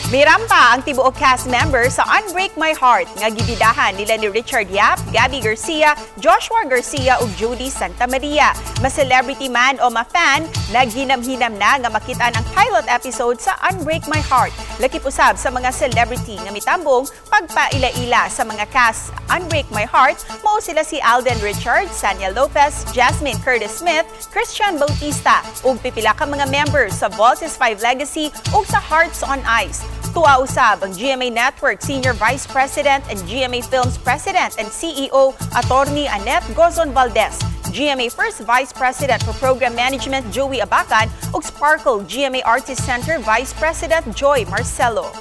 Nirampa ang tibuok cast member sa Unbreak My Heart nga gibidahan nila ni Richard Yap, Gabbi Garcia, Joshua Garcia ug Jodi Sta Maria. Ma-celebrity man o ma-fan, naghinam-hinam na nga makitaan ang pilot episode sa Unbreak My Heart. Lakip usab sa mga celebrity nga mitambong pagpaila-ila sa mga cast Unbreak My Heart, mao sila si Alden Richard, Sanya Lopez, Jasmine Curtis Smith, Christian Bautista ug pipila ka mga members sa Voltes 5 Legacy ug sa Hearts on Ice. Tuwa usab ang GMA Network Senior Vice President and GMA Films President and CEO Attorney Annette Gozon Valdez, GMA First Vice President for Program Management Joey Abacan ug Sparkle GMA Artist Center Vice President Joy Marcelo.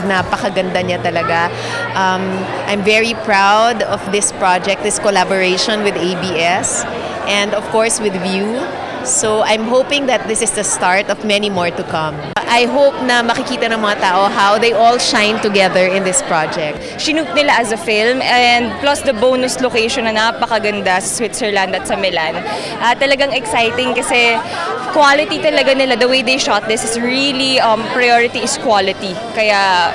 Napakaganda niya talaga. I'm very proud of this project, this collaboration with ABS and of course with View. So I'm hoping that this is the start of many more to come. I hope na makikita ng mga tao how they all shine together in this project. Shinoot nila as a film and plus the bonus location na napakaganda sa Switzerland at sa Milan. Talagang exciting kasi quality talaga nila. The way they shot this is really priority is quality. Kaya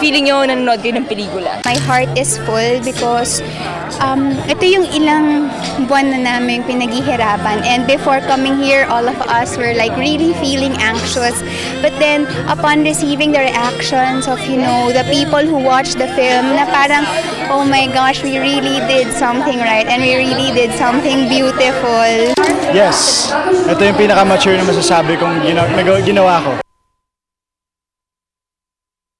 feeling nyo nanonood kayo ng pelikula. My heart is full because ito yung ilang buwan na namin pinaghihirapan, and before coming here, all of us were like really feeling anxious. But then, upon receiving the reactions of, the people who watched the film, na parang, oh my gosh, we really did something right and we really did something beautiful. Yes, ito yung pinaka-mature na masasabi kong ginawa ko.